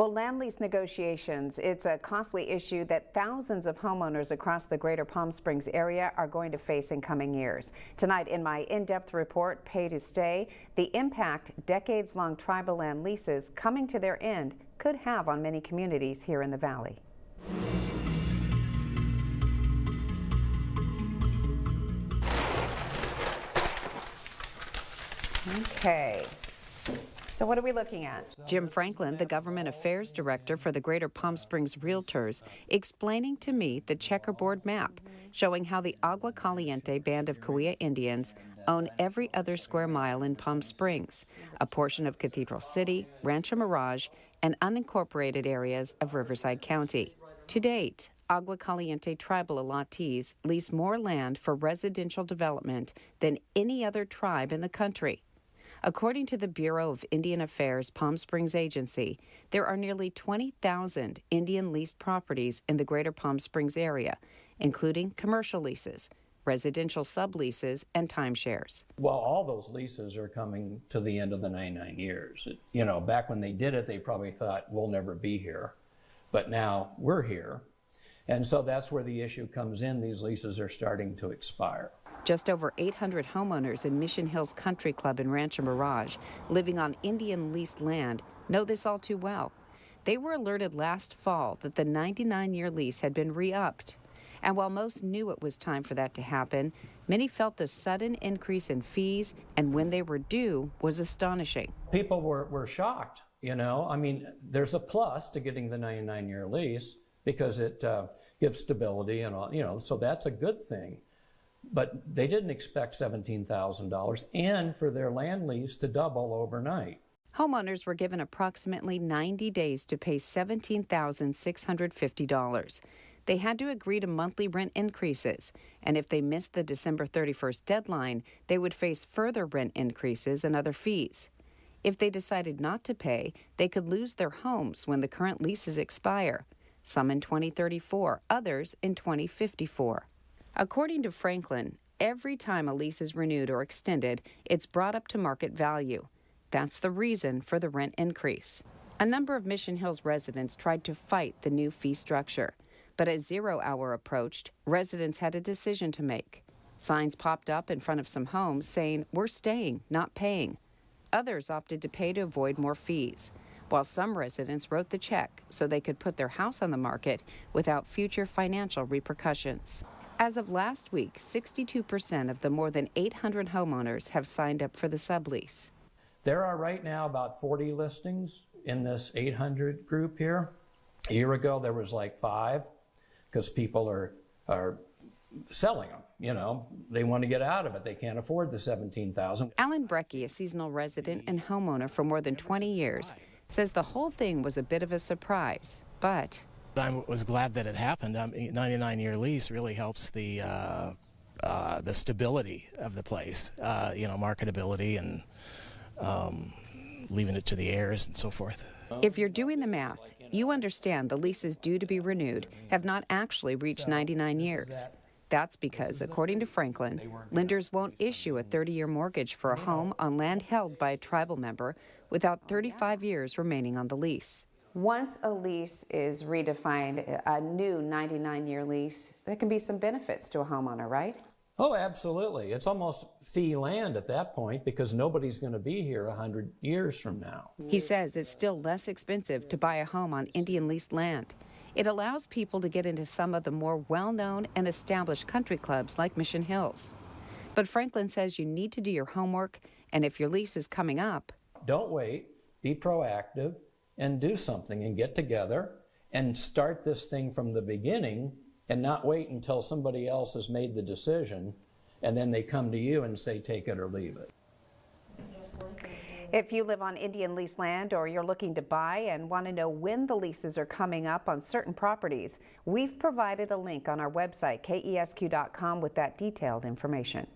Well, land lease negotiations, it's a costly issue that thousands of homeowners across the greater Palm Springs area are going to face in coming years. Tonight in my in-depth report, Pay to Stay, the impact decades-long tribal land leases coming to their end could have on many communities here in the valley. Okay. So what are we looking at? Jim Franklin, the Government Affairs Director for the Greater Palm Springs Realtors, explaining to me the checkerboard map showing how the Agua Caliente Band of Cahuilla Indians own every other square mile in Palm Springs, a portion of Cathedral City, Rancho Mirage, and unincorporated areas of Riverside County. To date, Agua Caliente tribal allottees lease more land for residential development than any other tribe in the country. According to the Bureau of Indian Affairs Palm Springs Agency, there are nearly 20,000 Indian leased properties in the greater Palm Springs area, including commercial leases, residential subleases, and timeshares. Well, all those leases are coming to the end of the 99 years. Back when they did it, they probably thought, we'll never be here. But now we're here. And so that's where the issue comes in. These leases are starting to expire. Just over 800 homeowners in Mission Hills Country Club in Rancho Mirage, living on Indian leased land, know this all too well. They were alerted last fall that the 99-year lease had been re-upped. And while most knew it was time for that to happen, many felt the sudden increase in fees and when they were due was astonishing. People were shocked, there's a plus to getting the 99-year lease because it gives stability and all, so that's a good thing. But they didn't expect $17,000 and for their land lease to double overnight. Homeowners were given approximately 90 days to pay $17,650. They had to agree to monthly rent increases, and if they missed the December 31st deadline, they would face further rent increases and other fees. If they decided not to pay, they could lose their homes when the current leases expire, some in 2034, others in 2054. According to Franklin, every time a lease is renewed or extended, it's brought up to market value. That's the reason for the rent increase. A number of Mission Hills residents tried to fight the new fee structure, but as 0 hour approached, residents had a decision to make. Signs popped up in front of some homes saying, "We're staying, not paying." Others opted to pay to avoid more fees, while some residents wrote the check so they could put their house on the market without future financial repercussions. As of last week, 62% of the more than 800 homeowners have signed up for the sublease. There are right now about 40 listings in this 800 group here. A year ago, there was like 5 because people are selling them. They want to get out of it. They can't afford the $17,000. Alan Brecky, a seasonal resident and homeowner for more than 20 years, says the whole thing was a bit of a surprise, but I was glad that it happened. 99-year lease really helps the stability of the place, marketability and leaving it to the heirs and so forth. If you're doing the math, you understand the leases due to be renewed have not actually reached 99 years. That's because, according to Franklin, lenders won't issue a 30-year mortgage for a home on land held by a tribal member without 35 years remaining on the lease. Once a lease is redefined, a new 99-year lease, there can be some benefits to a homeowner, right? Oh, absolutely. It's almost fee land at that point because nobody's going to be here 100 years from now. He says it's still less expensive to buy a home on Indian leased land. It allows people to get into some of the more well-known and established country clubs like Mission Hills. But Franklin says you need to do your homework, and if your lease is coming up, don't wait, be proactive, and do something and get together and start this thing from the beginning and not wait until somebody else has made the decision and then they come to you and say, take it or leave it. If you live on Indian leased land or you're looking to buy and want to know when the leases are coming up on certain properties, we've provided a link on our website, kesq.com, with that detailed information.